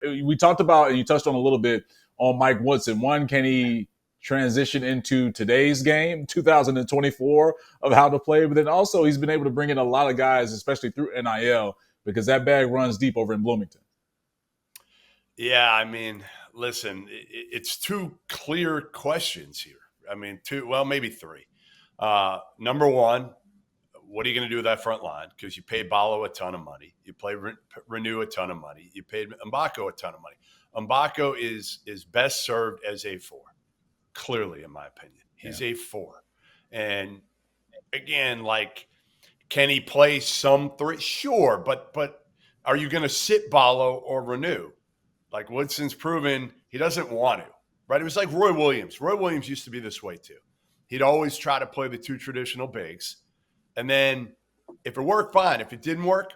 we talked about, and you touched on a little bit on Mike Woodson. One, can he transition into today's game, 2024, of how to play? But then also he's been able to bring in a lot of guys, especially through NIL, because that bag runs deep over in Bloomington. Yeah, I mean, listen, it's two clear questions here. I mean, maybe three. Number one, what are you going to do with that front line? Because you paid Ballo a ton of money. You paid Renew a ton of money. You paid Mbako a ton of money. Mbako is best served as a 4, clearly, in my opinion. He's a 4. And again, like, can he play some 3? Sure, but are you going to sit Ballo or Renew? Like Woodson's proven he doesn't want to, right? It was like Roy Williams. Roy Williams used to be this way too. He'd always try to play the 2 traditional bigs. And then if it worked, fine. If it didn't work,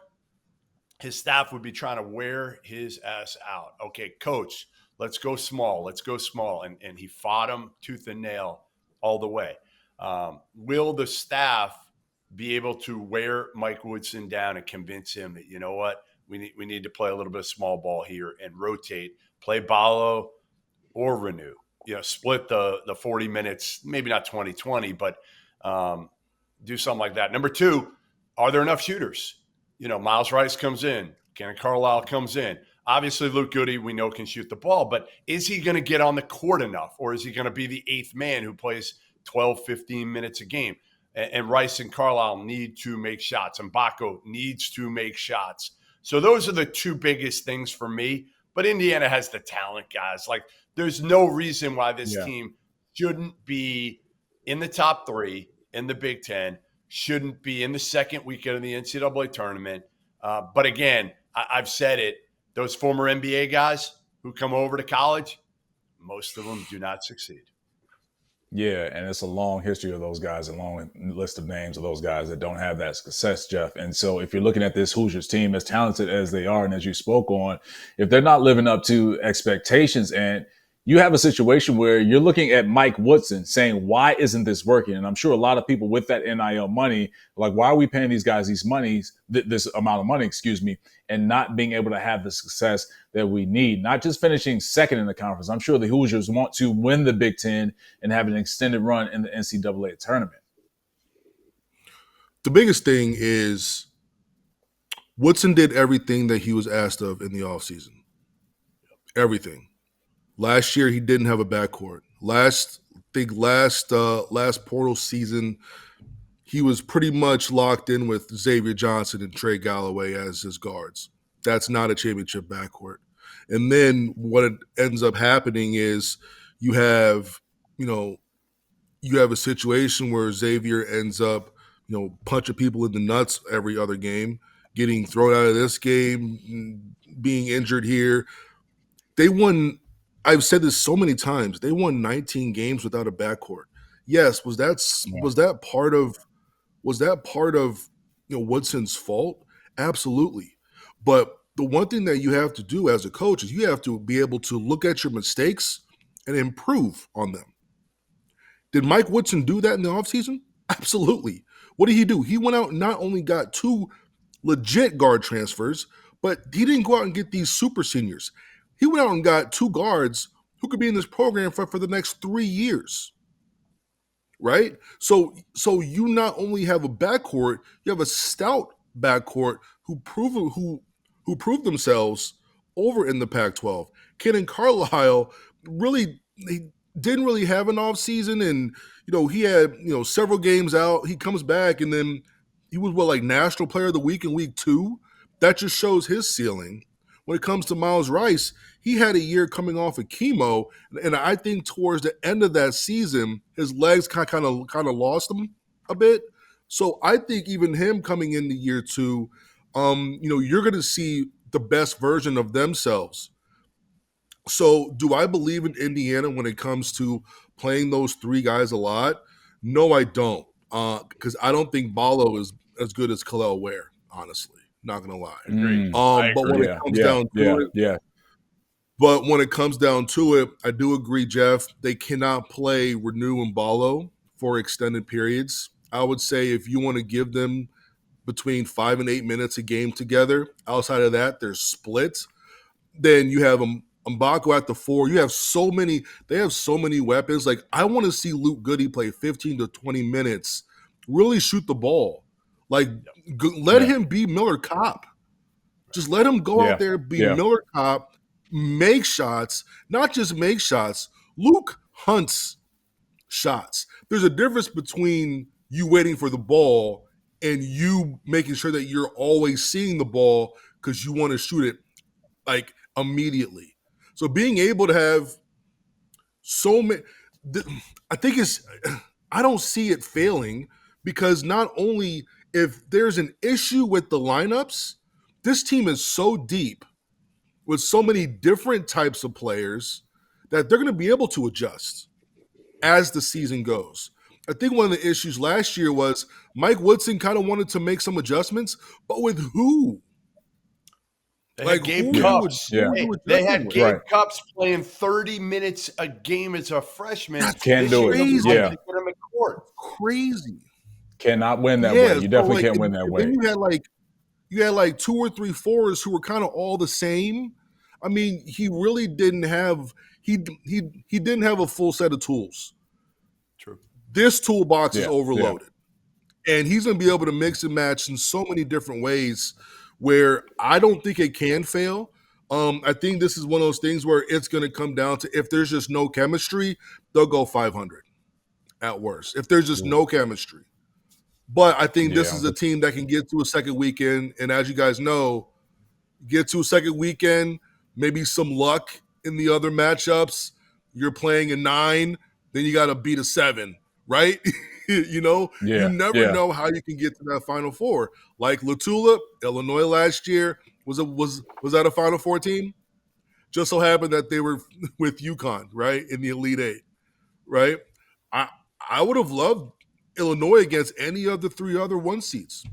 his staff would be trying to wear his ass out. Okay, coach, let's go small. Let's go small. And he fought him tooth and nail all the way. Will the staff be able to wear Mike Woodson down and convince him that, you know what, we need to play a little bit of small ball here and rotate, play Ballo or Renew, split the 40 minutes, maybe not 20-20, but do something like that. Number 2, are there enough shooters? Miles Rice comes in, Cannon Carlisle comes in. Obviously, Luke Goody, we know, can shoot the ball, but is he going to get on the court enough, or is he going to be the 8th man who plays 12, 15 minutes a game? And Rice and Carlisle need to make shots, and Mbako needs to make shots. So those are the 2 biggest things for me. But Indiana has the talent, guys. Like, there's no reason why this team shouldn't be in the top 3 in the Big Ten, shouldn't be in the second weekend of the NCAA tournament. But again, I've said it, those former NBA guys who come over to college, most of them do not succeed. Yeah, and it's a long history of those guys, a long list of names of those guys that don't have that success, Jeff. And so if you're looking at this Hoosiers team, as talented as they are, and as you spoke on, if they're not living up to expectations, and you have a situation where you're looking at Mike Woodson saying, why isn't this working? And I'm sure a lot of people with that NIL money, like, why are we paying these guys this amount of money, and not being able to have the success that we need? Not just finishing second in the conference. I'm sure the Hoosiers want to win the Big Ten and have an extended run in the NCAA tournament. The biggest thing is Woodson did everything that he was asked of in the offseason. Everything. Last year, he didn't have a backcourt. Last portal season, he was pretty much locked in with Xavier Johnson and Trey Galloway as his guards. That's not a championship backcourt. And then what ends up happening is you have a situation where Xavier ends up, punching people in the nuts every other game, getting thrown out of this game, being injured here. They won. I've said this so many times. They won 19 games without a backcourt. Yes, was that part of Woodson's fault? Absolutely. But the one thing that you have to do as a coach is you have to be able to look at your mistakes and improve on them. Did Mike Woodson do that in the offseason? Absolutely. What did he do? He went out and not only got 2 legit guard transfers, but he didn't go out and get these super seniors. He went out and got 2 guards who could be in this program for the next 3 years, right? So you not only have a backcourt, you have a stout backcourt who proved themselves over in the Pac-12. Cannon Carlisle he didn't really have an offseason, and he had several games out. He comes back, and then he was National Player of the Week in week 2. That just shows his ceiling. When it comes to Miles Rice, he had a year coming off of chemo, and I think towards the end of that season, his legs kind of lost him a bit. So I think even him coming into year 2, you're going to see the best version of themselves. So do I believe in Indiana when it comes to playing those 3 guys a lot? No, I don't, because I don't think Ballo is as good as Khalil Ware, honestly. Not gonna lie. Agreed. But when it comes down to it, but when it comes down to it, I do agree, Jeff. They cannot play Renew and Ballo for extended periods. I would say if you want to give them between 5 and 8 minutes a game together, outside of that, they're split. Then you have Mbako at the 4. You have so many. They have so many weapons. Like, I want to see Luke Goody play 15 to 20 minutes, really shoot the ball. Like, let him be Miller Kopp. Just let him go out there, be Miller Kopp, make shots, not just make shots. Luke hunts shots. There's a difference between you waiting for the ball and you making sure that you're always seeing the ball because you want to shoot it like immediately. So being able to have so many, I don't see it failing, because not only if there's an issue with the lineups, this team is so deep with so many different types of players that they're going to be able to adjust as the season goes. I think one of the issues last year was Mike Woodson kind of wanted to make some adjustments, but with who? They had Gabe Cupps. They had Gabe Cupps playing 30 minutes a game as a freshman. Can't do it. Yeah. Put him in court. Crazy. Cannot win that way. You definitely can't win that way. Then you had like 2 or 3 fours who were kind of all the same. I mean, he really didn't have he didn't have a full set of tools. True. This toolbox is overloaded. And he's going to be able to mix and match in so many different ways where I don't think it can fail. I think this is one of those things where it's going to come down to, if there's just no chemistry, they'll go 500 at worst. If there's just no chemistry. But I think this is a team that can get to a second weekend. And as you guys know, get to a second weekend, maybe some luck in the other matchups. You're playing a 9, then you got to beat a 7, right? You never know how you can get to that Final Four. Like LaTulip, Illinois last year, was that a Final Four team? Just so happened that they were with UConn, right, in the Elite 8, right? I would have loved Illinois against any of the 3 other 1 seeds,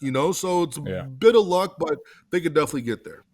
so it's a bit of luck, but they could definitely get there.